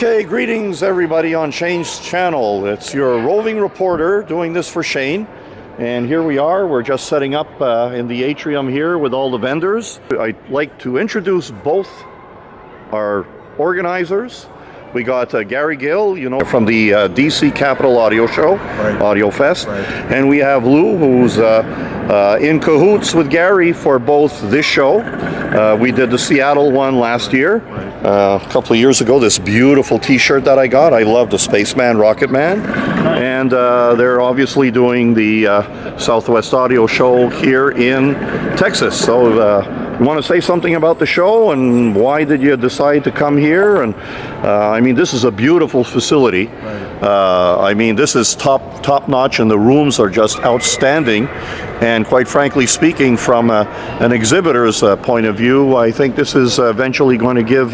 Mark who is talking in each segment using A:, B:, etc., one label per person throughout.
A: Okay, greetings everybody on Shane's channel. It's your roving reporter doing this for Shane. And here we are, we're just setting up in the atrium here with all the vendors. I'd like to introduce both our organizers. We got Gary Gill, you know, from the DC Capital Audio Show, right. Audio Fest. Right. And we have Lou, who's in cahoots with Gary for both this show. We did the Seattle one last year. Right. A couple of years ago, this beautiful t-shirt that I got. I love the Spaceman, Rocket Man. And they're obviously doing the Southwest Audio Show here in Texas. So you want to say something about the show and why did you decide to come here? And I mean, this is a beautiful facility. Right. I mean, this is top notch, and the rooms are just outstanding. And quite frankly speaking, from an exhibitor's point of view, I think this is eventually going to give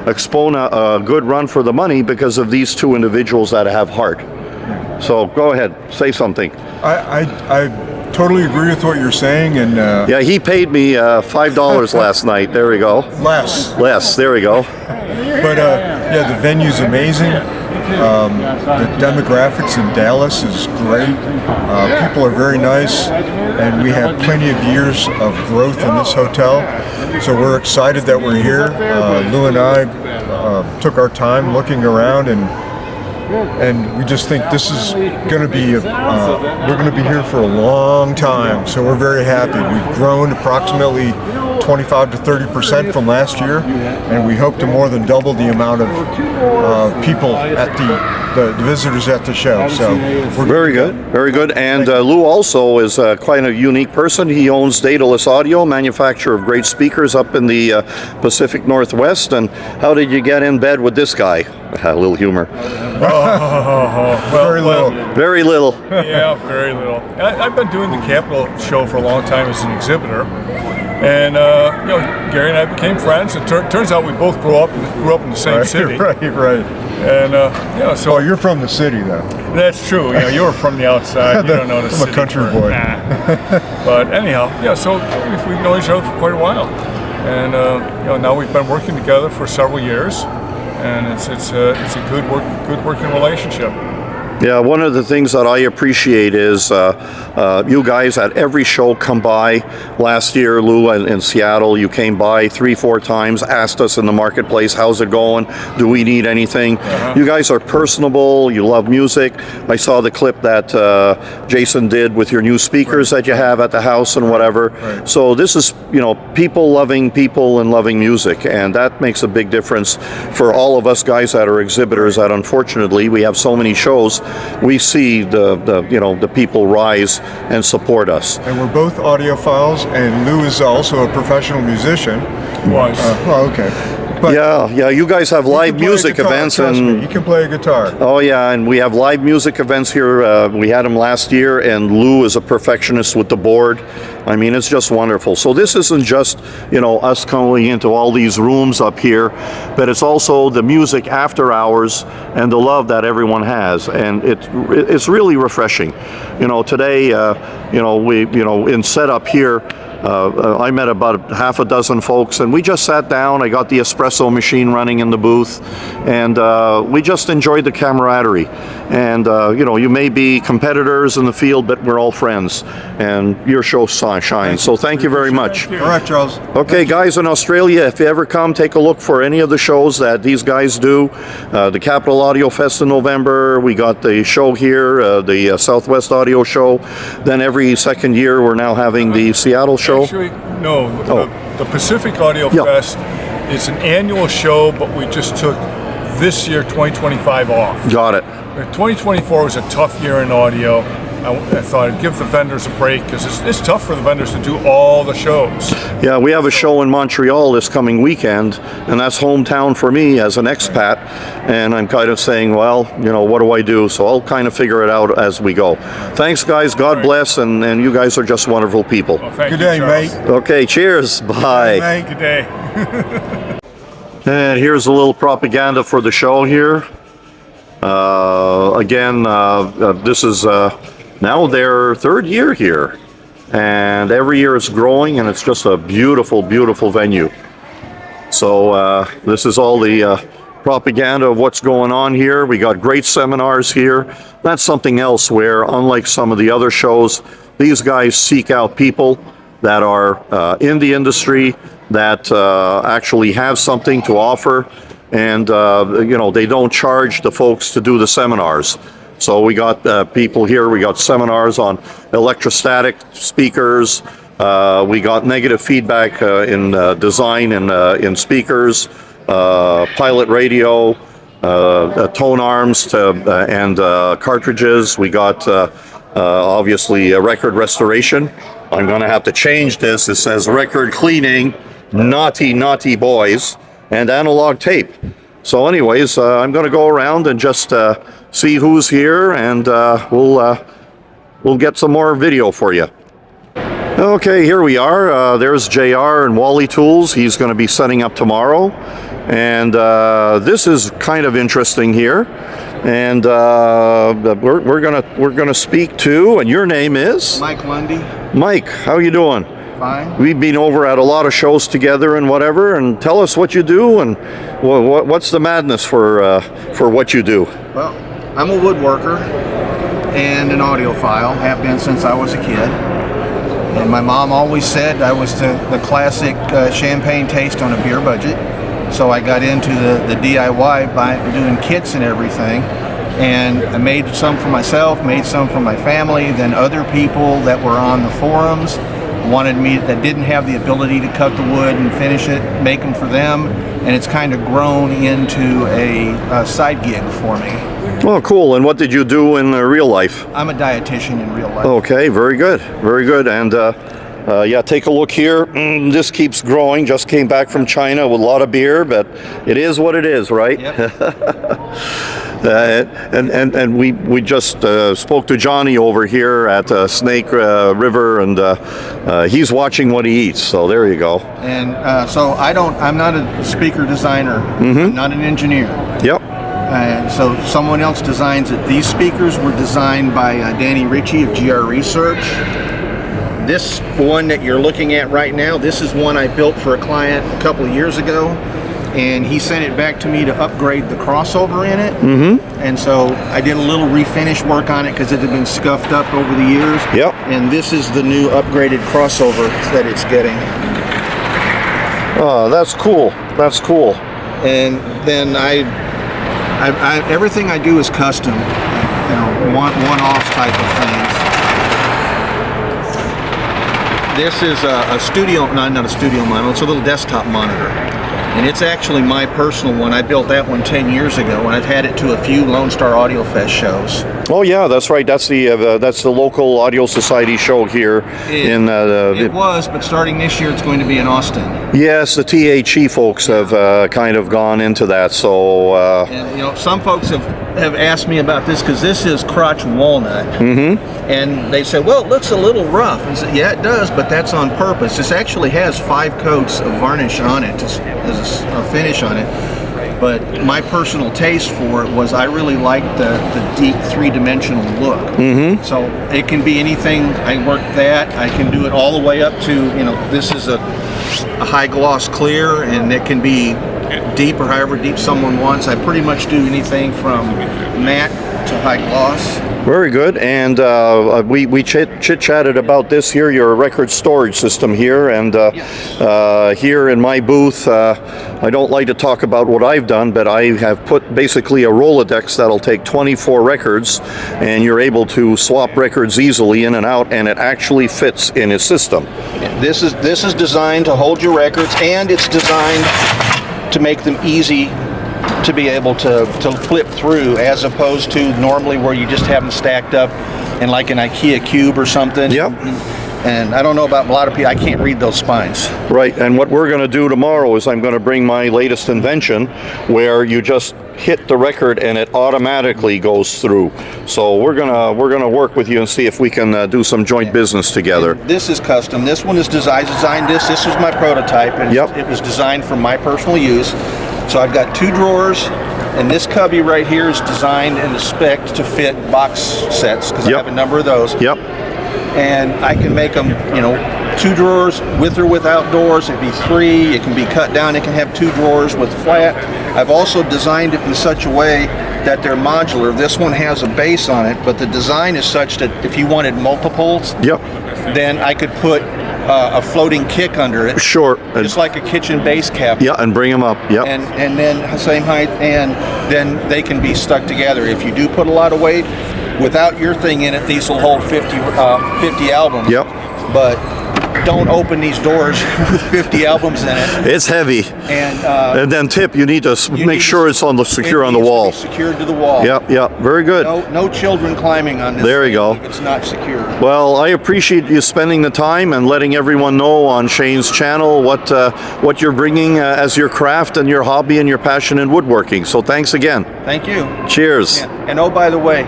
A: Expona a good run for the money because of these two individuals that have heart. So go ahead, say something.
B: I totally agree with what you're saying, and
A: yeah, he paid me $5 last night. There we go. Less. There we go.
B: But yeah, the venue's amazing. The demographics in Dallas is great. People are very nice, and we have plenty of years of growth in this hotel. So we're excited that we're here. Lou and I took our time looking around, and we just think this is going to be, we're going to be here for a long time, so we're very happy. We've grown approximately 25 to 30% from last year, and we hope to more than double the amount of people at the visitors at the show. So we're
A: very good. And Lou also is quite a unique person. He owns Daedalus Audio, manufacturer of great speakers up in the Pacific Northwest. And how did you get in bed with this guy? A little humor. Very little.
C: Yeah, very little. I've been doing the Capital Show for a long time as an exhibitor, and you know, Gary and I became friends. And turns out we both grew up in the same city.
B: Right.
C: And yeah, so.
B: Oh, you're from the city, though.
C: That's true. You know, you were from the outside. You don't know the city.
B: I'm a country boy.
C: Nah. But anyhow, yeah. So we've known each other for quite a while, and you know, now we've been working together for several years. And it's a good working relationship.
A: Yeah, one of the things that I appreciate is you guys at every show come by. Last year, Lou, in Seattle, you came by 3-4 times, asked us in the marketplace, how's it going? Do we need anything? You guys are personable, you love music. I saw the clip that Jason did with your new speakers that you have at the house and whatever. So this is, you know, people loving people and loving music, and that makes a big difference for all of us guys that are exhibitors that unfortunately we have so many shows. We see the people rise and support us.
B: And we're both audiophiles, and Lou is also a professional musician.
C: Was.
B: Well, okay. But
A: yeah, you guys have live music events, and
B: you can play a guitar.
A: Oh yeah, and we have live music events here. We had them last year, and Lou is a perfectionist with the board. I mean, it's just wonderful. So this isn't just, you know, us going into all these rooms up here, but it's also the music after hours and the love that everyone has, and it's really refreshing. You know, today, in setup here. I met about half a dozen folks, and we just sat down. I got the espresso machine running in the booth, and we just enjoyed the camaraderie. And you know, you may be competitors in the field, but we're all friends, and your show shines. So thank you very much.
B: All right, Charles.
A: Okay, guys in Australia, if you ever come, take a look for any of the shows that these guys do. The Capital Audio Fest in November. We got the show here, the Southwest Audio Show. Then every second year, we're now having the Seattle show.
C: Actually, no. The Pacific Audio Fest is an annual show, but we just took this year, 2025, off.
A: Got it.
C: 2024 was a tough year in audio. I thought I'd give the vendors a break because it's tough for the vendors to do all the shows.
A: Yeah, we have a show in Montreal this coming weekend, and that's hometown for me as an expat, and I'm kind of saying, well, you know, what do I do? So I'll kind of figure it out as we go. Thanks, guys. God bless, and you guys are just wonderful people.
C: Well,
B: good day, mate.
A: Okay, cheers. Bye.
C: Good day.
A: And here's a little propaganda for the show here. Again, this is now their third year here, and every year it's growing, and it's just a beautiful, beautiful venue. So this is all the propaganda of what's going on here. We got great seminars here. That's something else where, unlike some of the other shows, these guys seek out people that are in the industry, that actually have something to offer, and you know, they don't charge the folks to do the seminars. So we got people here, we got seminars on electrostatic speakers, we got negative feedback in design and in speakers, pilot radio, tone arms and cartridges. We got obviously a record restoration. I'm going to have to change this. It says record cleaning, naughty, naughty boys, and analog tape. So anyways, I'm going to go around and just see who's here, and we'll get some more video for you. Okay, here we are. There's JR and Wally Tools. He's going to be setting up tomorrow, and this is kind of interesting here. And we're gonna speak to, and your name is
D: Mike Lundy.
A: Mike, how you doing?
D: Fine.
A: We've been over at a lot of shows together and whatever, and tell us what you do and what's the madness for what you do.
D: Well, I'm a woodworker and an audiophile, have been since I was a kid. And my mom always said I was the classic champagne taste on a beer budget. So I got into the DIY by doing kits and everything. And I made some for myself, made some for my family, then other people that were on the forums wanted me, that didn't have the ability to cut the wood and finish it, make them for them, and it's kind of grown into a side gig for me.
A: Oh, cool. And what did you do in real life?
D: I'm a dietitian in real life.
A: Okay, very good, very good. And yeah, take a look here. This keeps growing. Just came back from China with a lot of beer, but it is what it is, right?
D: Yep.
A: And we just spoke to Johnny over here at Snake River, and he's watching what he eats. So there you go.
D: And so I'm not a speaker designer.
A: Mm-hmm.
D: I'm not an engineer.
A: Yep.
D: And so someone else designs it. These speakers were designed by Danny Ritchie of GR Research. This one that you're looking at right now, this is one I built for a client a couple of years ago, and he sent it back to me to upgrade the crossover in it.
A: Mm-hmm.
D: And so I did a little refinish work on it because it had been scuffed up over the years.
A: Yep.
D: And this is the new upgraded crossover that it's getting.
A: Oh, that's cool. That's cool.
D: And then everything I do is custom, you know, one-off type of things. This is a studio, not a studio monitor, it's a little desktop monitor. And it's actually my personal one. I built that one 10 years ago, and I've had it to a few Lone Star Audio Fest shows.
A: Oh yeah, that's right. That's the local Audio Society show here
D: It was, but starting this year, it's going to be in Austin.
A: Yes, the THE folks have kind of gone into that. So
D: and you know, some folks have asked me about this because this is crotch walnut, and they said, "Well, it looks a little rough." And I said, "Yeah, it does, but that's on purpose. This actually has 5 coats of varnish on it as a finish on it." But my personal taste for it was I really liked the deep 3-dimensional look. Mm-hmm. So it can be anything. I work that. I can do it all the way up to, you know, this is a high gloss clear, and it can be deep or however deep someone wants. I pretty much do anything from matte to high gloss.
A: very good. And we chit-chatted about this here, your record storage system here. And here in my booth, I don't like to talk about what I've done, but I have put basically a Rolodex that'll take 24 records, and you're able to swap records easily in and out, and it actually fits in his system.
D: This is designed to hold your records, and it's designed to make them easy to be able to flip through, as opposed to normally where you just have them stacked up in like an IKEA cube or something.
A: Yep.
D: And I don't know about a lot of people, I can't read those spines.
A: Right, and what we're going to do tomorrow is I'm going to bring my latest invention where you just hit the record and it automatically goes through. So we're gonna work with you and see if we can do some joint business together.
D: And this is custom. This one is designed this. This was my prototype, and it was designed for my personal use. So I've got 2 drawers, and this cubby right here is designed and spec'd to fit box sets, because I have a number of those.
A: Yep.
D: And I can make them, you know, 2 drawers with or without doors. It'd be 3. It can be cut down. It can have 2 drawers with flat. I've also designed it in such a way that they're modular. This one has a base on it, but the design is such that if you wanted multiples,
A: Yep.
D: then I could put a floating kick under it.
A: Sure.
D: Just like a kitchen base cap.
A: Yeah, and bring them up. Yep.
D: And then same height, and then they can be stuck together. If you do put a lot of weight, without your thing in it, these will hold 50 albums.
A: Yep.
D: But don't open these doors with 50 albums in it.
A: It's heavy.
D: And
A: then tip, you need to make sure it's secure on the wall.
D: Secured to the wall.
A: Yep, yep. Very good.
D: No children climbing on this.
A: There you go.
D: If it's not secure.
A: Well, I appreciate you spending the time and letting everyone know on Shane's channel what you're bringing as your craft and your hobby and your passion in woodworking. So thanks again.
D: Thank you.
A: Cheers.
D: And oh, by the way,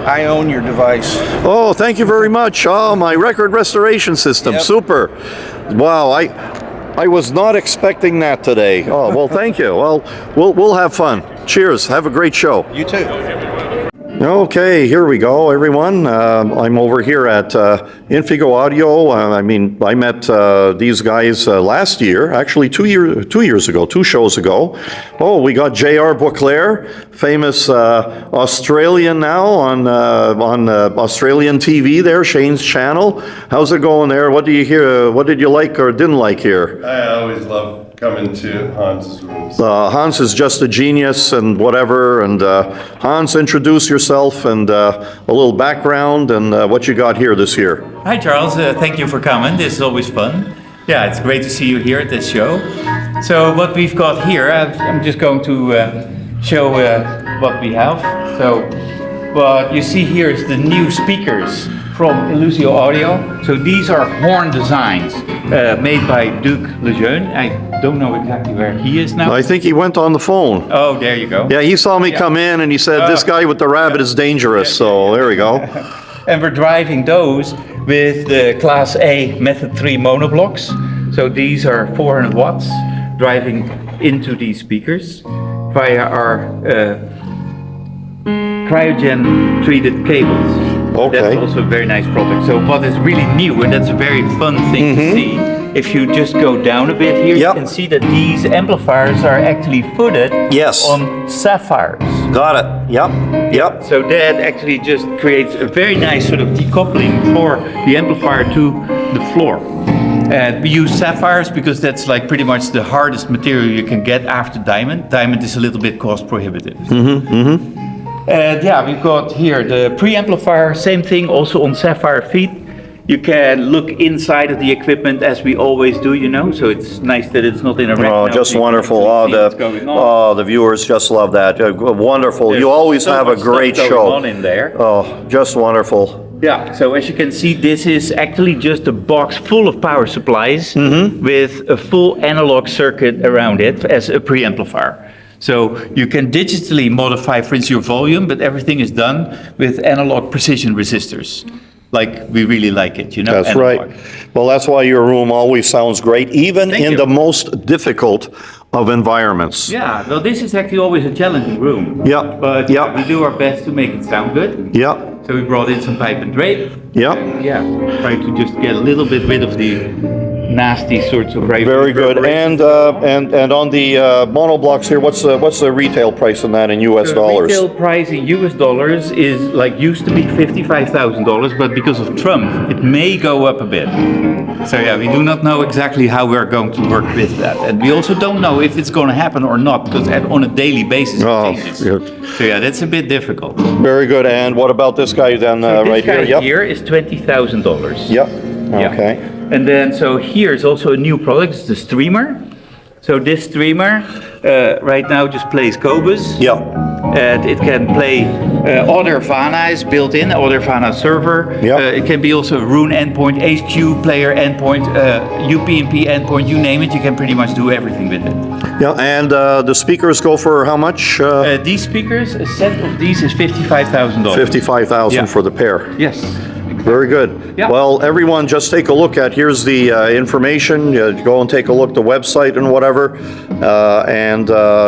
D: I own your device.
A: Oh, thank you very much. Oh, my record restoration system.
D: Yep.
A: Super. Wow, I was not expecting that today. Oh, well, thank you. Well, we'll have fun. Cheers. Have a great show.
D: You too.
A: Okay, here we go, everyone. I'm over here at Infigo Audio. I met these guys last year, actually 2 years ago, 2 shows ago. Oh, we got J.R. Beauclair, famous Australian now on Australian TV there, Shane's channel. How's it going there? What do you hear? What did you like or didn't like here?
E: I always love coming to Hans's rooms.
A: Hans is just a genius and whatever. And Hans, introduce yourself and a little background and what you got here this year.
F: Hi Charles, thank you for coming. This is always fun. Yeah, it's great to see you here at this show. So what we've got here, I'm just going to show what we have. So what you see here is the new speakers from Elusio Audio. So these are horn designs made by Duke Lejeune. I don't know exactly where he is now.
A: I think he went on the phone.
F: Oh, there you go.
A: Yeah, he saw me come in and he said, this guy with the rabbit is dangerous. So there we go.
F: And we're driving those with the Class A Method 3 Monoblocks. So these are 400 watts driving into these speakers via our cryogen treated cables.
A: Okay.
F: That's also a very nice product. So what is really new, and that's a very fun thing to see, if you just go down a bit here,
A: Yep.
F: you can see that these amplifiers are actually footed
A: Yes.
F: on sapphires.
A: Got it. Yep. Yep.
F: So that actually just creates a very nice sort of decoupling for the amplifier to the floor. And we use sapphires because that's like pretty much the hardest material you can get after diamond. Diamond is a little bit cost prohibitive. And yeah, we've got here the preamplifier, same thing, also on sapphire feet. You can look inside of the equipment as we always do, you know, so it's nice that it's not in a rack.
A: Oh,
F: now,
A: just
F: so you can
A: wonderful.
F: actually
A: Oh,
F: see what's going on.
A: the viewers just love that. Wonderful.
F: There's
A: You always
F: so
A: have a
F: much stuff
A: great
F: going
A: show.
F: on in there.
A: Oh, just wonderful.
F: Yeah, so as you can see, this is actually just a box full of power supplies with a full analog circuit around it as a preamplifier. So you can digitally modify, for instance, your volume, but everything is done with analog precision resistors. Like we really like it, you know?
A: That's
F: analog.
A: right. Well, that's why your room always sounds great, even
F: Thank
A: in
F: you.
A: the most difficult of environments.
F: Yeah, well, this is actually always a challenging room.
A: Yeah,
F: But
A: yeah.
F: we do our best to make it sound good.
A: Yeah.
F: So we brought in some pipe and drape.
A: Yeah.
F: And yeah, try to just get a little bit rid of the nasty sorts of
A: Very good. And on the monoblocks here, what's the retail price on that in U.S.
F: The
A: dollars?
F: retail price in US dollars is like used to be $55,000, but because of Trump, it may go up a bit. So yeah, we do not know exactly how we're going to work with that. And we also don't know if it's going to happen or not, because on a daily basis it
A: Oh,
F: changes.
A: yeah.
F: So yeah, that's a bit difficult.
A: Very good. And what about this guy then right
F: This guy
A: here? Yep.
F: here is $20,000.
A: Yep.
F: Yeah.
A: Okay.
F: And then, so here is also a new product, it's the streamer. So this streamer right now just plays Cobus.
A: Yep.
F: And it can play other Vanas built in, other Vana server.
A: Yep.
F: It can be also a Rune endpoint, HQ player endpoint, UPnP endpoint, you name it, you can pretty much do everything with it.
A: Yeah. And the speakers go for how much?
F: These speakers, a set of these is $55,000.
A: 55,000
F: Yeah.
A: for the pair.
F: Yes.
A: Very good.
F: Yeah.
A: Well, everyone, just take a look at, here's the information. Go and take a look at the website and whatever.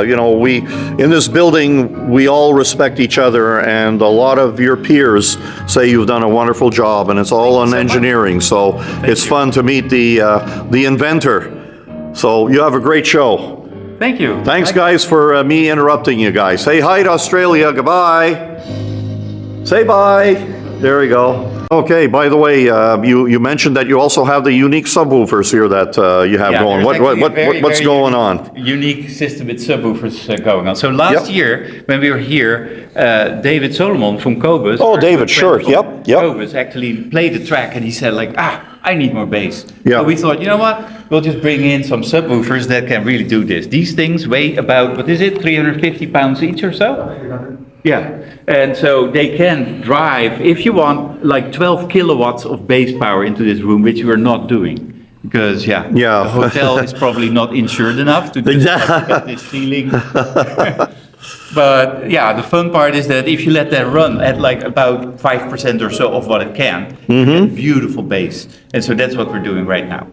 A: You know, in this building, we all respect each other, and a lot of your peers say you've done a wonderful job, and it's all on engineering. So it's fun to meet the inventor. So you have a great show.
F: Thank you.
A: Thanks, guys, for me interrupting you guys. Say hi to Australia. Goodbye. Say bye. There we go. Okay, by the way, you mentioned that you also have the unique subwoofers here that you have going. What's going on?
F: Unique system with subwoofers going on. So last year, when we were here, David Solomon from Kirmuss.
A: Oh, David, sure. Yep.
F: Kirmuss actually played the track and he said like, I need more bass.
A: Yeah.
F: So we thought, you know what? We'll just bring in some subwoofers that can really do this. These things weigh about, 350 pounds each or so? Yeah, and so they can drive, if you want, like 12 kilowatts of bass power into this room, which we are not doing. Because, the hotel is probably not insured enough to do this ceiling. But yeah, the fun part is that if you let that run at like about 5% or so of what it can, you get beautiful bass. And so that's what we're doing right now.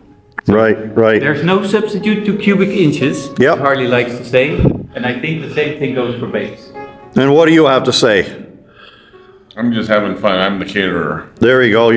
A: Right.
F: There's no substitute to cubic inches,
A: Yep.
F: Harley likes to say. And I think the same thing goes for bass.
A: And what do you have to say?
G: I'm just having fun. I'm the caterer.
A: There you go.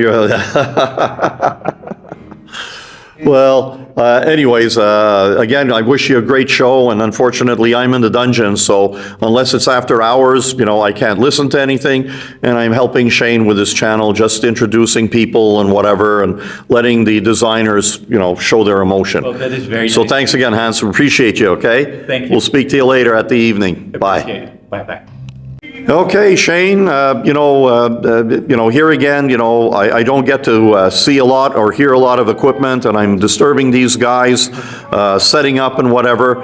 A: Well, anyways, again, I wish you a great show, and unfortunately, I'm in the dungeon, so unless it's after hours, I can't listen to anything, and I'm helping Shane with his channel, just introducing people and whatever, and letting the designers, show their emotion.
F: Well, that is very
A: So
F: nice.
A: thanks again, Hans. Appreciate you, okay?
F: Thank you.
A: We'll speak to you later at the evening. Bye.
F: Appreciate it. Bye-bye.
A: Okay, Shane, here again, I don't get to see a lot or hear a lot of equipment, and I'm disturbing these guys, setting up and whatever.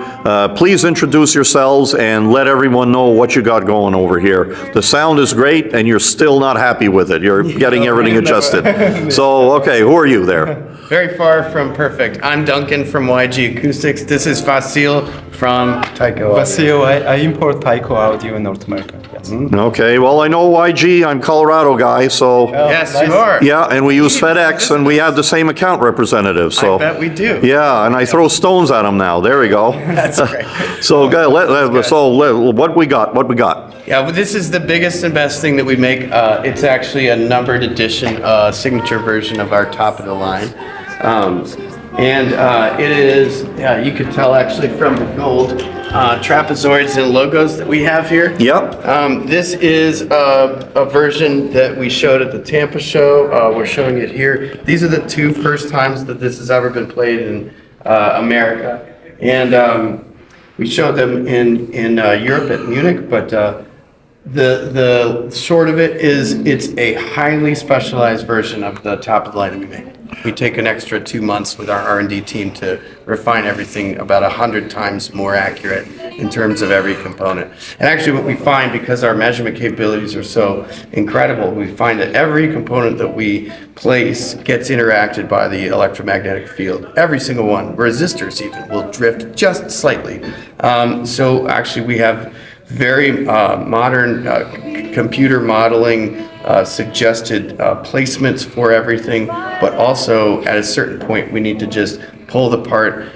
A: Please introduce yourselves and let everyone know what you got going over here. The sound is great, and you're still not happy with it. You're getting everything adjusted. So, okay, who are you there?
H: Very far from perfect. I'm Duncan from YG Acoustics. This is Vasil from Tycho.
I: Vasil, I import Tycho audio in North America. Yes.
A: Okay, well, I know YG, I'm Colorado guy, so.
H: Yes, you are.
A: Yeah, and we use FedEx, and we have the same account representative, so.
H: I bet we do.
A: Yeah, and I throw stones at them now. There we go.
H: That's great.
A: So, what we got? What we got?
H: Yeah, well, this is the biggest and best thing that we make. It's actually a numbered edition, signature version of our top of the line. It is, you could tell actually from the gold trapezoids and logos that we have here.
A: Yep.
H: This is a version that we showed at the Tampa show. We're showing it here. These are the two first times that this has ever been played in America. And we showed them in Europe at Munich, but the short of it is it's a highly specialized version of the top of the line that we make. We take an extra 2 months with our R&D team to refine everything about 100 times more accurate in terms of every component. And actually what we find, because our measurement capabilities are so incredible, we find that every component that we place gets interacted by the electromagnetic field. Every single one, resistors even, will drift just slightly. So actually we have very modern computer modeling suggested placements for everything, but also at a certain point we need to just pull the part,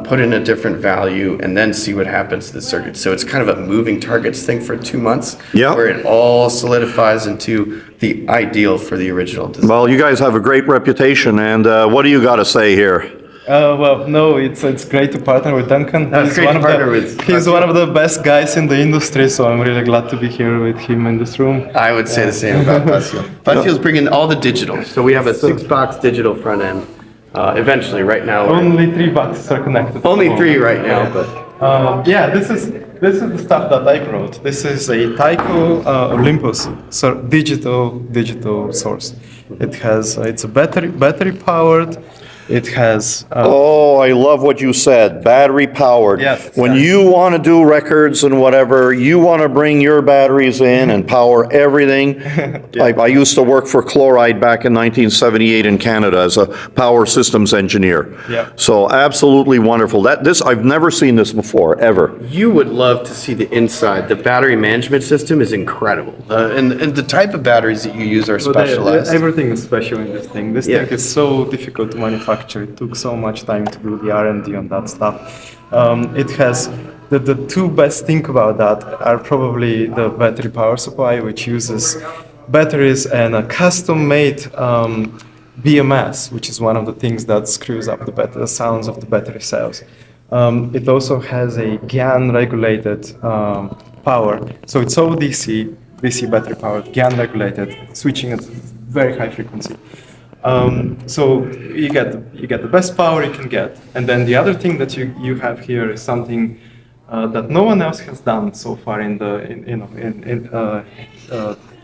H: put in a different value, and then see what happens to the circuit. So it's kind of a moving targets thing for 2 months, where it all solidifies into the ideal for the original design.
A: Well, you guys have a great reputation, and what do you got to say here?
I: It's great to partner with Duncan. He's one of the best guys in the industry, so I'm really glad to be here with him in this room.
H: I would say the same about Vasil. Vasil's bringing all the digital. So we have a 6-box digital front end. Eventually, right now.
I: Only 3 boxes are connected.
H: Only 3 right now, but.
I: This is the stuff that I brought. This is a Tycho Olympus, so digital source. It's a battery powered. It has.
A: I love what you said. Battery powered.
I: Yes.
A: When you want to do records and whatever, you want to bring your batteries in and power everything. I used to work for Chloride back in 1978 in Canada as a power systems engineer.
I: Yeah.
A: So absolutely wonderful. I've never seen this before, ever.
H: You would love to see the inside. The battery management system is incredible. And the type of batteries that you use are specialized.
I: Everything is special in this thing. This thing is so difficult to manufacture. It took so much time to do the R&D on that stuff. It has the two best things about that are probably the battery power supply, which uses batteries and a custom-made BMS, which is one of the things that screws up the sounds of the battery cells. It also has a GAN regulated power. So it's all DC battery powered, GAN regulated, switching at very high frequency. So you get the best power you can get. And then the other thing that you have here is something that no one else has done so far in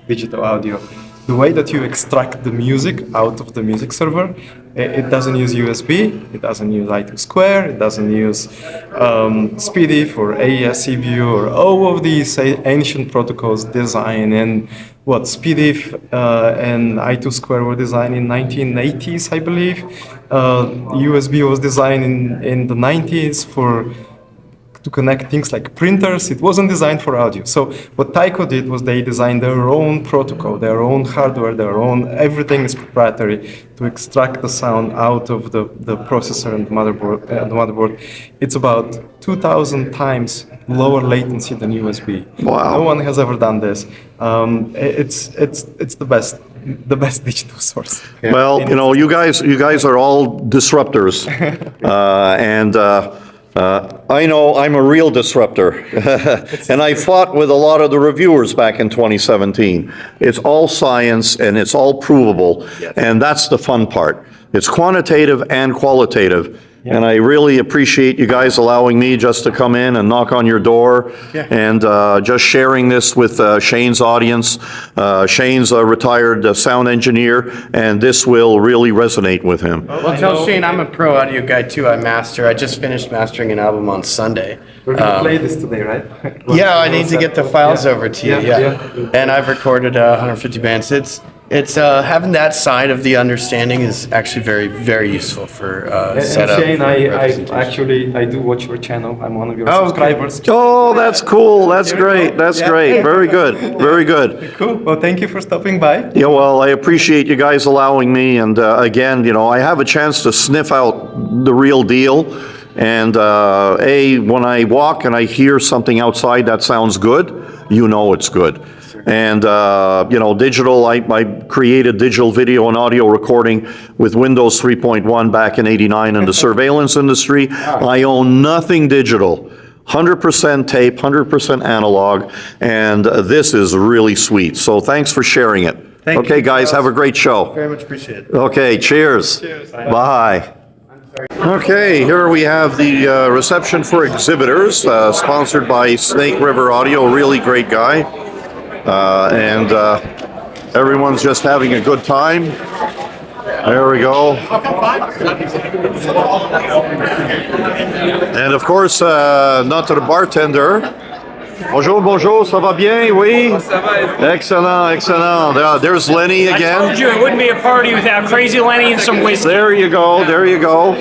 I: digital audio. The way that you extract the music out of the music server, it doesn't use USB, it doesn't use I2 it doesn't use SPDIF or AES EBU or all of these ancient protocols designed in what SPDIF and I2 were designed in 1980s, I believe. USB was designed in the 90s to connect things like printers. It wasn't designed for audio. So what Tyco did was they designed their own protocol, their own hardware, everything is proprietary to extract the sound out of the processor and the motherboard. It's about 2,000 times lower latency than USB.
A: Wow.
I: No one has ever done this. It's the best digital source.
A: Well, you guys are all disruptors, and I know I'm a real disruptor, and I fought with a lot of the reviewers back in 2017. It's all science and it's all provable, and that's the fun part. It's quantitative and qualitative. And I really appreciate you guys allowing me just to come in and knock on your door and just sharing this with Shane's audience. Shane's a retired sound engineer, and this will really resonate with him.
H: Well, tell Shane I'm a pro audio guy too. I just finished mastering an album on Sunday.
I: We're going to play this today, right?
H: Yeah, I need to get the files over to you. Yeah. And I've recorded 150 bands. It's having that side of the understanding is actually very, very useful for setup.
I: Shane, I do watch your channel. I'm one of your subscribers.
A: Okay. Oh, that's cool. That's great. That's great. Very good. Very good.
I: Cool. Well, thank you for stopping by.
A: Yeah, well, I appreciate you guys allowing me. And again, I have a chance to sniff out the real deal. And when I walk and I hear something outside that sounds good, it's good. And, digital, I created digital video and audio recording with Windows 3.1 back in '89 in the surveillance industry. I own nothing digital, 100% tape, 100% analog, and this is really sweet. So thanks for sharing it.
H: Thank
A: you, guys, have a great show.
H: Very much appreciate it.
A: Okay, cheers.
H: Cheers.
A: Bye. Okay, here we have the reception for exhibitors, sponsored by Snake River Audio, a really great guy. And everyone's just having a good time. There we go. And of course, not to the bartender. Bonjour, bonjour, ça va bien? Oui? Excellent, excellent. There's Lenny again.
J: I told you it wouldn't be a party without Crazy Lenny and some whiskey.
A: There you go, there you go.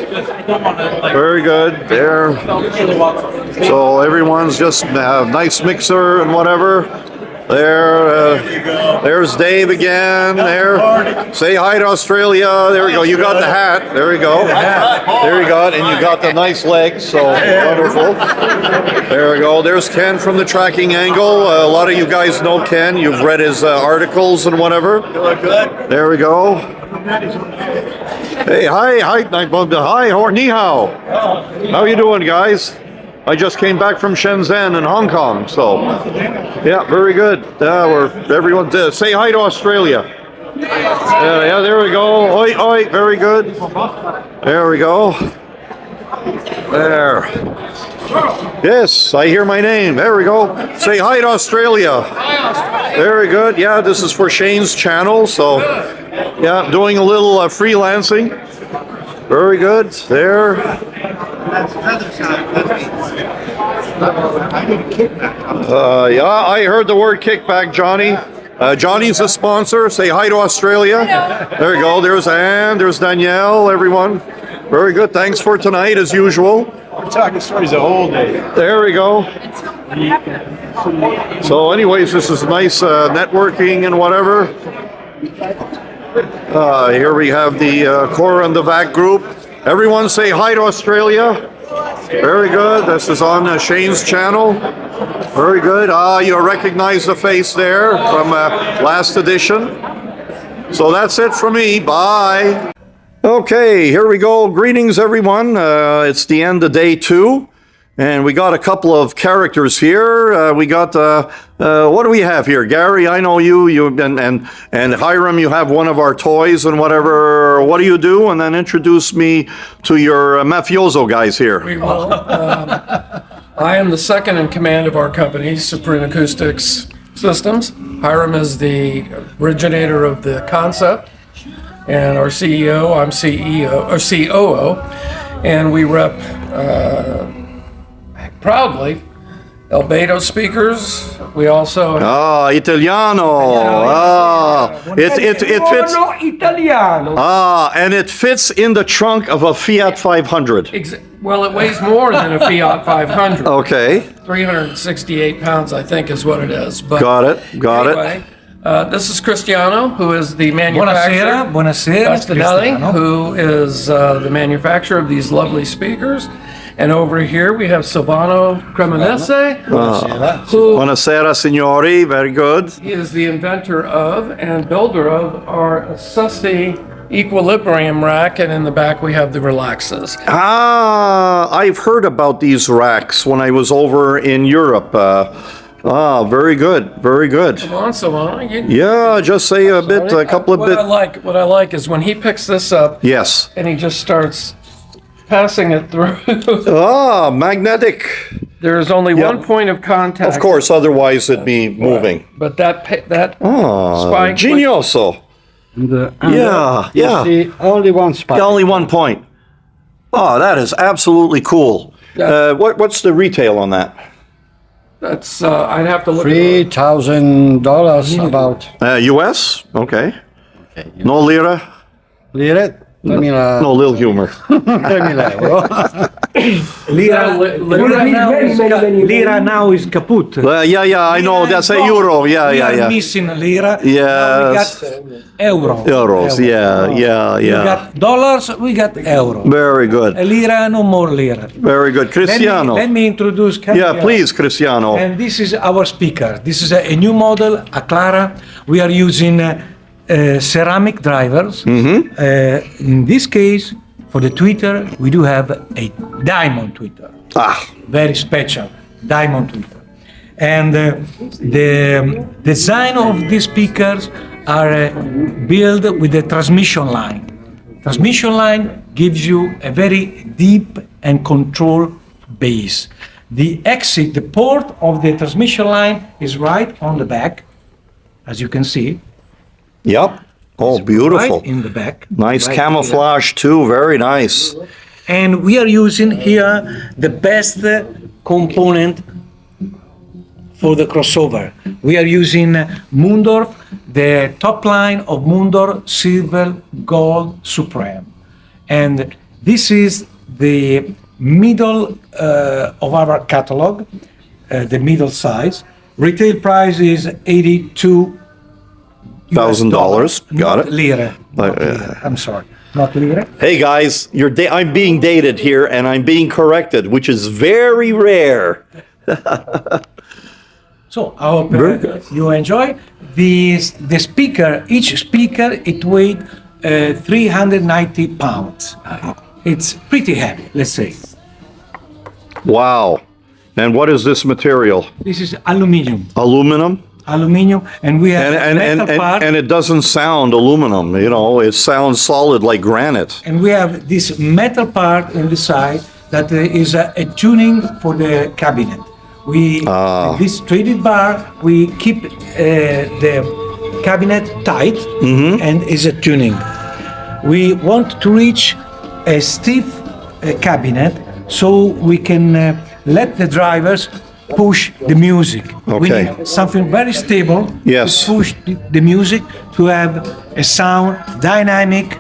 A: Very good, there. So everyone's just nice mixer and whatever. There's Dave again. There. Say hi to Australia. There we go. You got the hat. There you go. There you got, and you got the nice legs. So wonderful. There we go. There's Ken from the Tracking Angle. A lot of you guys know Ken. You've read his articles and whatever. There we go. Hey, hi, ni hao. How you doing, guys? I just came back from Shenzhen in Hong Kong, so yeah, very good. Everyone say hi to Australia. Yeah, there we go. Oi, oi, very good. There we go. There. Yes, I hear my name. There we go. Say hi to Australia. Very good. Yeah, this is for Shane's channel, so yeah, doing a little freelancing. Very good. There. Yeah, I heard the word kickback, Johnny. Johnny's a sponsor. Say hi to Australia. Hello. There you go. There's Anne. There's Danielle. Everyone. Very good. Thanks for tonight, as usual.
K: We're talking stories the whole day.
A: There we go. So, anyways, this is nice networking and whatever. Here we have the Core and the VAC group. Everyone say hi to Australia. Very good. This is on Shane's channel. Very good. You recognize the face there from last edition. So that's it for me. Bye. Okay, here we go. Greetings, everyone. It's the end of day 2, and we got a couple of characters here. We got what do we have here, Gary? I know you and Hiram. You have one of our toys and whatever. What do you do? And then introduce me to your mafioso guys here.
L: We will. I am the second in command of our company, Supreme Acoustics Systems. Hiram is the originator of the concept. And our CEO, I'm CEO or COO, and we rep proudly Albedo speakers. We also
A: Italiano. It fits.
L: Italiano.
A: And it fits in the trunk of a Fiat 500.
L: Well, it weighs more than a Fiat 500.
A: Okay.
L: 368 pounds, I think, is what it is. But
A: got it.
L: This is Cristiano, who is the manufacturer.
M: Buonasera,
L: Castanelli, who is the manufacturer of these lovely speakers. And over here we have Silvano Cremonese, who
A: Buonasera, signori. Very good.
L: he is the inventor of and builder of our Sussi equilibrium rack, and in the back we have the relaxes.
A: I've heard about these racks when I was over in Europe. Very good, very good.
L: Come on, Silvano.
A: Yeah, just say a bit, a couple of bits.
L: What I like is when he picks this up.
A: Yes.
L: And he just starts passing it through.
A: Magnetic.
L: There is only one point of contact.
A: Of course, otherwise it'd be moving.
L: But that spike.
A: Genioso. Yeah.
M: See, only one spike.
A: Only 1 point. Oh, that is absolutely cool. What's the retail on that?
L: That's I'd have to look.
M: $3,000 about.
A: US? Okay. No lira?
M: Lira?
A: No little humor.
M: Lira now is kaput.
A: Yeah, I know. That's a euro.
M: We are
A: Yeah.
M: missing lira.
A: Yes.
M: Now we got euro.
A: Euros. Yeah.
M: We got dollars, we got euro.
A: Very good.
M: Lira, no more lira.
A: Very good. Cristiano.
M: Let me introduce.
A: Yeah, please, Cristiano.
M: And this is our speaker. This is a new model, a Clara. We are using ceramic drivers. In this case, for the tweeter, we do have a diamond tweeter. Very special diamond tweeter. And the design of these speakers are built with the transmission line. Transmission line gives you a very deep and controlled bass. The exit, the port of the transmission line is right on the back, as you can see.
A: Yep. Oh, beautiful.
M: Right in the back.
A: Nice
M: Right
A: camouflage too. Very nice.
M: And we are using here the best component for the crossover. We are using Mundorf, the top line of Mundorf Silver Gold Supreme. And this is the middle of our catalog, the middle size. Retail price is $82,000.
A: Got it.
M: Lira. I'm sorry. Not lira.
A: Hey guys, I'm being dated here, and I'm being corrected, which is very rare.
M: So I hope you enjoy the speaker. Each speaker it weighed 390 pounds. It's pretty heavy, let's say.
A: Wow. And what is this material?
M: This is aluminum.
A: Aluminum?
M: Aluminum, and we have metal part.
A: And it doesn't sound aluminum, it sounds solid like granite.
M: And we have this metal part on the side that is a tuning for the cabinet. This treated bar, we keep the cabinet tight and is a tuning. We want to reach a stiff cabinet so we can let the drivers push the music.
A: Okay.
M: We need something very stable.
A: Yes.
M: To push the music to have a sound dynamic,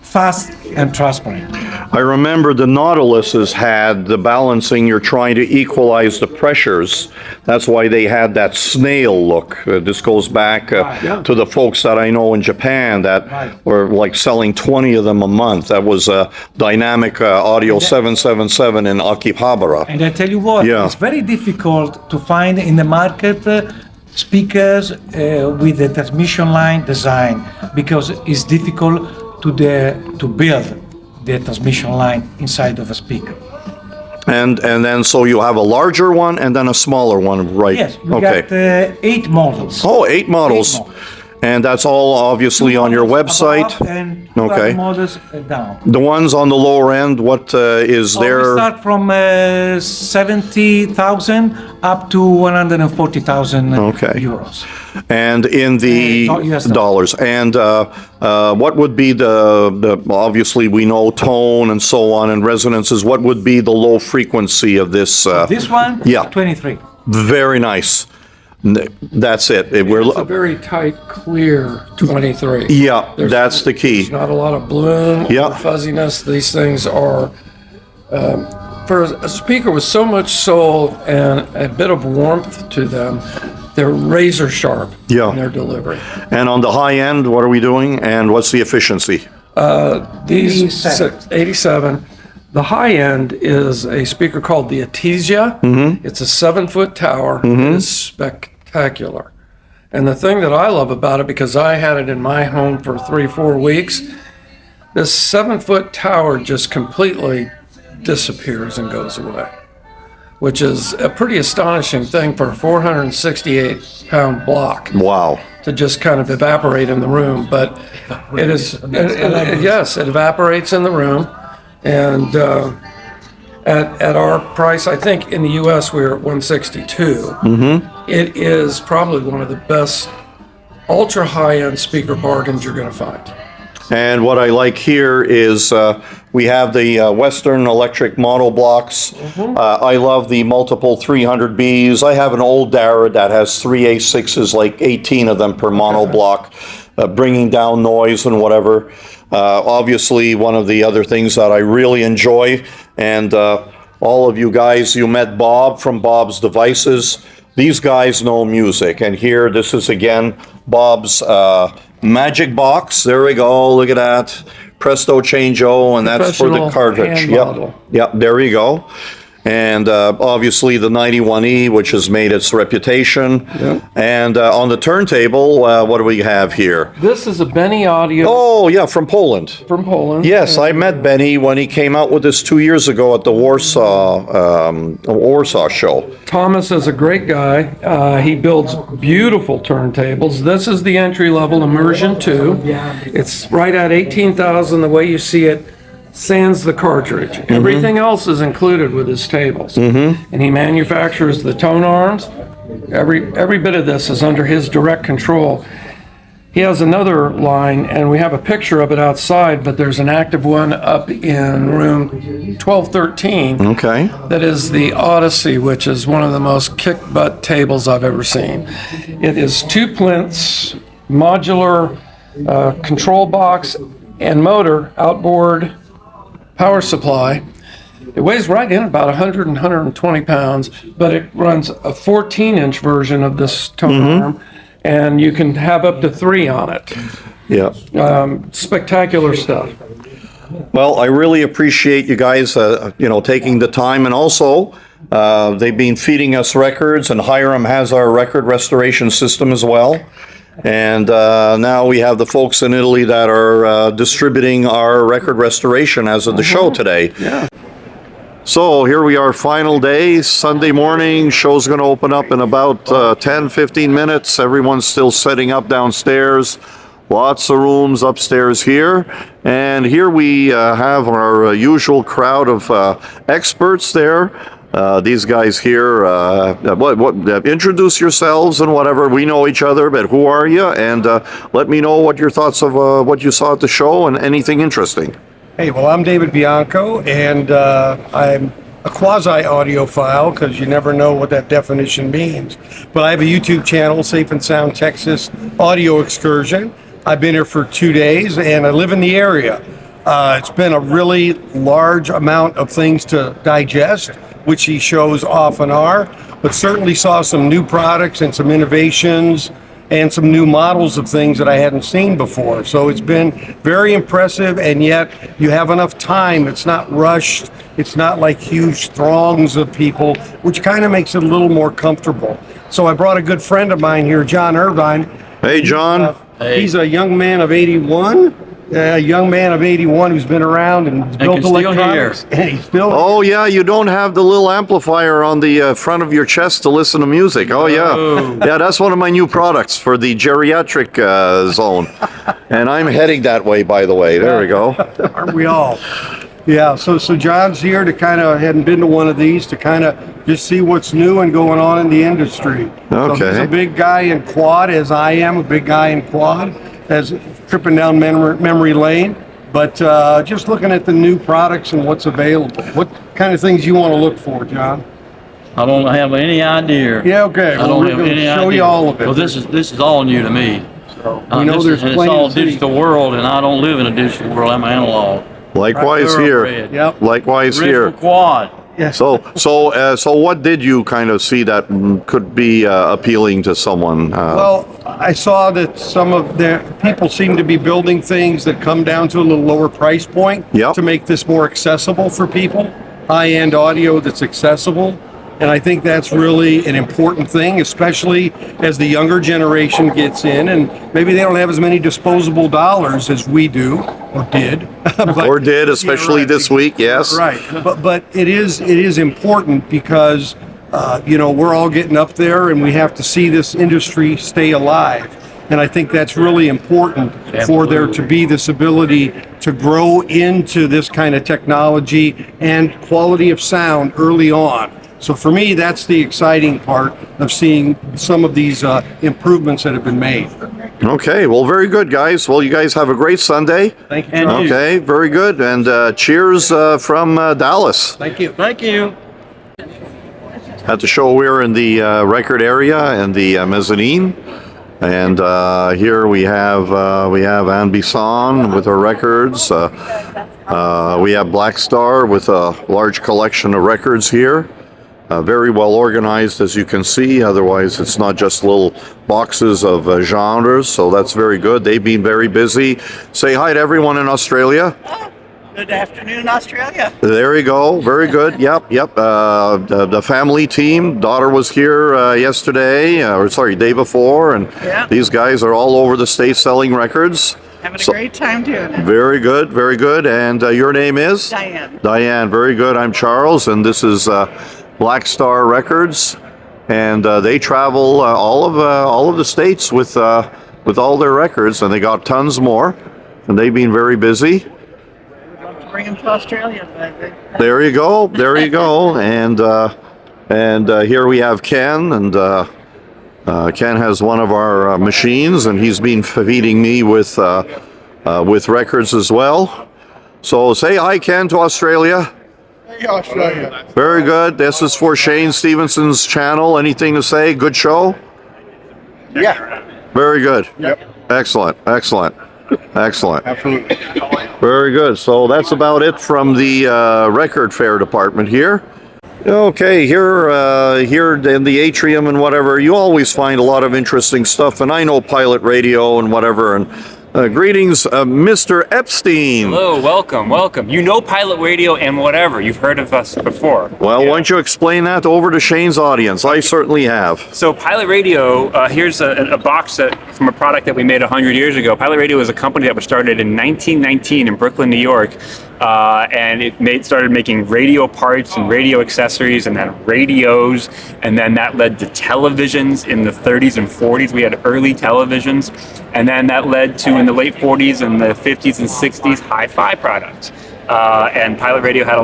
M: fast and transparent.
A: I remember the Nautiluses had the balancing, you're trying to equalize the pressures. That's why they had that snail look. This goes back to the folks that I know in Japan that were like selling 20 of them a month. That was Dynamic Audio 777 in Akihabara.
M: And I tell you what, it's very difficult to find in the market speakers with the transmission line design because it's difficult to build the transmission line inside of a speaker.
A: And then so you have a larger one and then a smaller one, right?
M: Yes, we
A: Okay.
M: got 8 models.
A: Oh, 8 models.
M: 8 models.
A: And that's all obviously on your website.
M: Up and 2
A: Okay.
M: other models down.
A: The ones on the lower end, what is
M: We
A: there?
M: start from 70,000 up to 140,000 euros.
A: And in the
M: US
A: dollars. And what would be the obviously we know tone and so on and resonances. What would be the low frequency of this?
M: This one,
A: Yeah.
M: 23.
A: Very nice. That's it.
L: It's a very tight, clear 23.
A: Yeah, that's the key.
L: There's not a lot of bloom
A: Yeah.
L: or fuzziness. These things are, for a speaker with so much soul and a bit of warmth to them, they're razor sharp
A: Yeah.
L: in their delivery.
A: And on the high end, what are we doing? And what's the efficiency?
L: These
M: 87.
L: 87. The high end is a speaker called the Elusio. It's a 7-foot tower. It is spectacular. And the thing that I love about it, because I had it in my home for 3-4 weeks, this 7-foot tower just completely disappears and goes away, which is a pretty astonishing thing for a 468-pound block.
A: Wow.
L: To just kind of evaporate in the room. But it is, yes, it evaporates in the room. And at our price, I think in the U.S. we're at 162. It is probably one of the best ultra high-end speaker bargains you're going to find.
A: And what I like here is we have the Western Electric Monoblocks. I love the multiple 300Bs. I have an old Dara that has 3 A6s, like 18 of them per monoblock, bringing down noise and whatever. Obviously, one of the other things that I really enjoy, and all of you guys, you met Bob from Bob's Devices. These guys know music, and here, this is again Bob's Magic Box. There we go. Look at that. Presto Change-O, and that's for the
L: Professional
A: cartridge.
L: hand
A: Yep.
L: model.
A: Yep. There you go. And obviously the 91E, which has made its reputation. And on the turntable, what do we have here?
L: This is a Benny Audio
A: Oh, yeah, from Poland.
L: from Poland.
A: Yes, I met Benny when he came out with this 2 years ago at the Warsaw show.
L: Thomas is a great guy. He builds beautiful turntables. This is the entry-level Immersion 2. It's right at 18,000 the way you see it. Sans the cartridge. Everything else is included with his tables. And he manufactures the tone arms. Every bit of this is under his direct control. He has another line, and we have a picture of it outside, but there's an active one up in room 1213.
A: Okay.
L: That is the Odyssey, which is one of the most kick-butt tables I've ever seen. It is 2 plinths, modular control box, and motor, outboard power supply. It weighs right in about 100 and 120 pounds, but it runs a 14-inch version of this tone arm, and you can have up to 3 on it.
A: Yeah.
L: Spectacular stuff.
A: Well, I really appreciate you guys, taking the time, and also they've been feeding us records, and Hiram has our record restoration system as well. And now we have the folks in Italy that are distributing our record restoration as of the show today.
L: Yeah.
A: So here we are, final day, Sunday morning. Show's going to open up in about 10-15 minutes. Everyone's still setting up downstairs. Lots of rooms upstairs here. And here we have our usual crowd of experts there. These guys here, introduce yourselves and whatever. We know each other, but who are you? And let me know what your thoughts of what you saw at the show and anything interesting.
K: Hey, well, I'm David Bianco, and I'm a quasi-audiophile, because you never know what that definition means. But I have a YouTube channel, Safe and Sound Texas Audio Excursion. I've been here for 2 days, and I live in the area. It's been a really large amount of things to digest, which these shows often are, but certainly saw some new products and some innovations and some new models of things that I hadn't seen before. So it's been very impressive, and yet you have enough time. It's not rushed. It's not like huge throngs of people, which kind of makes it a little more comfortable. So I brought a good friend of mine here, John Irvine.
A: Hey, John.
K: He's a young man of 81. a young man of 81 who's been around and built electronics. And he's still.
A: Oh yeah, you don't have the little amplifier on the front of your chest to listen to music. Oh yeah, yeah. That's one of my new products for the geriatric zone, and I'm heading that way. By the way, there we go.
K: Aren't we all? Yeah. So John's here to kind of hadn't been to one of these to kind of just see what's new and going on in the industry.
A: Okay.
K: So he's a big guy in quad, as I am a big guy in quad, as tripping down memory lane. But just looking at the new products and what's available. What kind of things you want to look for, John?
N: I don't have any idea.
K: Yeah, okay.
N: I don't have any idea.
K: Show you all of it.
N: Well, this is all new to me.
K: So we know there's
N: and it's
K: plenty
N: all
K: to see.
N: digital world, and I don't live in a digital world. I'm analog.
A: Likewise here.
K: Yep.
A: Likewise
N: Original
A: here.
N: quad.
K: Yeah.
A: So what did you kind of see that could be appealing to someone?
K: Well, I saw that some of the people seem to be building things that come down to a little lower price point to make this more accessible for people. High-end audio that's accessible. And I think that's really an important thing, especially as the younger generation gets in and maybe they don't have as many disposable dollars as we do or did.
A: Or did, especially this week, yes.
K: Right. But it is important because we're all getting up there and we have to see this industry stay alive. And I think that's really important for there to be this ability to grow into this kind of technology and quality of sound early on. So for me, that's the exciting part of seeing some of these improvements that have been made.
A: Okay, well, very good, guys. Well, you guys have a great Sunday.
K: Thank you. John.
A: Okay, very good. And cheers from Dallas.
K: Thank you.
N: Thank you.
A: At the show, we're in the record area and the mezzanine. And here we have Anne Bisson with her records. We have Black Star with a large collection of records here. Very well organized, as you can see. Otherwise, it's not just little boxes of genres, so that's very good. They've been very busy. Say hi to everyone in Australia.
O: Good afternoon, Australia.
A: There you go. Very good. Yep. The family team. Daughter was here yesterday, day before, and these guys are all over the state selling records.
O: Having a great time doing it.
A: Very good, very good. And your name is?
O: Diane.
A: Diane, very good. I'm Charles, and this is Black Star Records, and they travel all of the states with all their records, and they got tons more, and they've been very busy.
O: We'd love to bring them to Australia.
A: There you go, and here we have Ken, and Ken has one of our machines, and he's been feeding me with records as well. So say hi, Ken, to Australia.
K: Australia.
A: Very good. This is for Shane Stevenson's channel. Anything to say? Good show?
K: Yeah.
A: Very good.
K: Yep.
A: Excellent.
K: Absolutely.
A: Very good. So that's about it from the record fair department here. Okay, here in the atrium and whatever, you always find a lot of interesting stuff, and I know Pilot Radio and whatever, and greetings, Mr. Epstein.
J: Hello, welcome. You know Pilot Radio and whatever. You've heard of us before.
A: Well, why don't you explain that over to Shane's audience? I certainly have.
J: So Pilot Radio, here's a box from a product that we made 100 years ago. Pilot Radio is a company that was started in 1919 in Brooklyn, New York. And it started making radio parts and radio accessories and then radios, and then that led to televisions in the 30s and 40s. We had early televisions, and then that led to, in the late 40s and the 50s and 60s, hi-fi products. And Pilot Radio had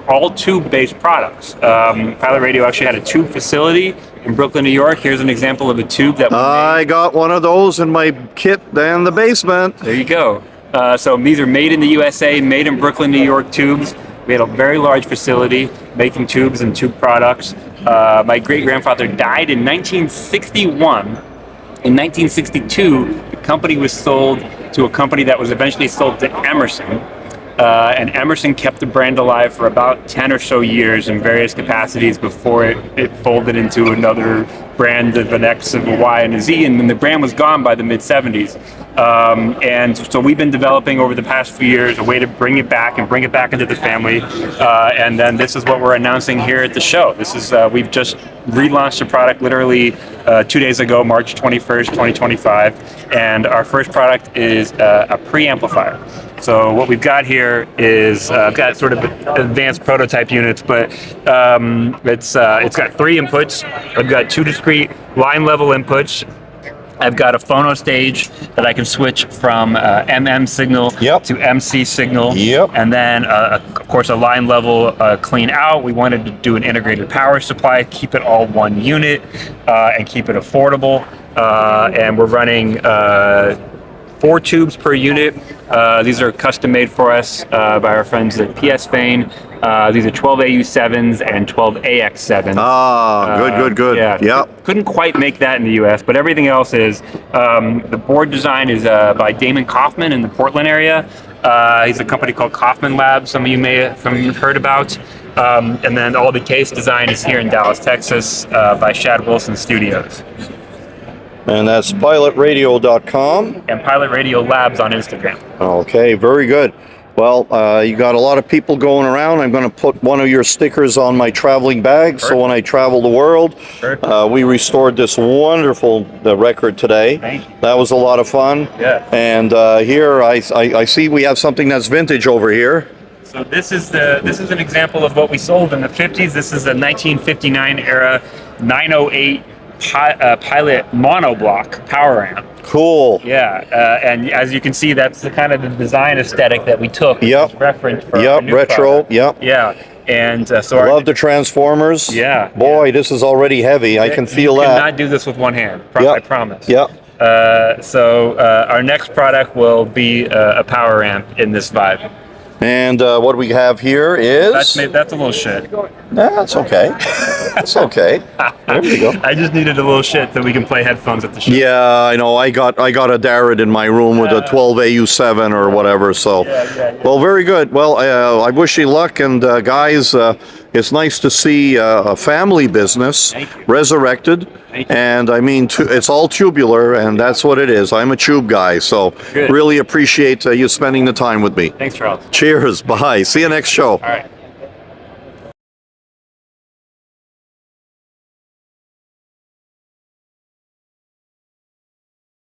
J: all tube-based products. Pilot Radio actually had a tube facility in Brooklyn, New York. Here's an example of a tube that
A: I got one of those in my kit in the basement.
J: There you go. So these are made in the USA, made in Brooklyn, New York tubes. We had a very large facility making tubes and tube products. My great-grandfather died in 1961. In 1962, the company was sold to a company that was eventually sold to Emerson. And Emerson kept the brand alive for about 10 or so years in various capacities before it folded into another brand of an X, of a Y, and a Z, and then the brand was gone by the mid-70s. And so we've been developing over the past few years a way to bring it back into the family. And then this is what we're announcing here at the show. This is we've just relaunched the product literally 2 days ago, March 21st, 2025. And our first product is a preamplifier. So what we've got here is I've got sort of advanced prototype units, but it's got 3 inputs. I've got 2 discrete line level inputs. I've got a phono stage that I can switch from MM signal to MC signal. And then, of course, a line level clean out. We wanted to do an integrated power supply, keep it all one unit, and keep it affordable. And we're running 4 tubes per unit. These are custom made for us by our friends at PS Fane. These are 12 AU7s and 12 AX7s.
A: Good. Yeah.
J: Couldn't quite make that in the US, but everything else is. The board design is by Damon Kaufman in the Portland area. He's a company called Kaufman Labs, some of you may have heard about. And then all the case design is here in Dallas, Texas by Shad Wilson Studios.
A: And that's pilotradio.com.
J: And Pilot Radio Labs on Instagram.
A: Okay, very good. Well, you got a lot of people going around. I'm going to put one of your stickers on my traveling bag. So when I travel the world, we restored this wonderful record today.
J: Thank you.
A: That was a lot of fun.
J: Yeah.
A: And here I see we have something that's vintage over here.
J: So this is an example of what we sold in the 50s. This is a 1959 era 908 Pilot monoblock power amp.
A: Cool.
J: Yeah, and as you can see, that's the kind of the design aesthetic that we took as reference for our new
A: retro.
J: product. Yeah, and so
A: love the Transformers.
J: Yeah.
A: Boy, this is already heavy. I can feel that.
J: You cannot do this with one hand. I promise.
A: Yeah.
J: So our next product will be a power amp in this vibe.
A: And what we have here is...
J: That's a little shit.
A: That's okay. That's okay. There we go.
J: I just needed a little shit so we can play headphones at the show.
A: Yeah, I know. I got a Darrett in my room with a 12 AU7 or whatever. So, well, very good. Well, I wish you luck. And guys, it's nice to see a family business resurrected. And I mean, it's all tubular, and that's what it is. I'm a tube guy, so really appreciate you spending the time with me.
J: Thanks, Charles.
A: Cheers. Bye. See you next show.
J: All right.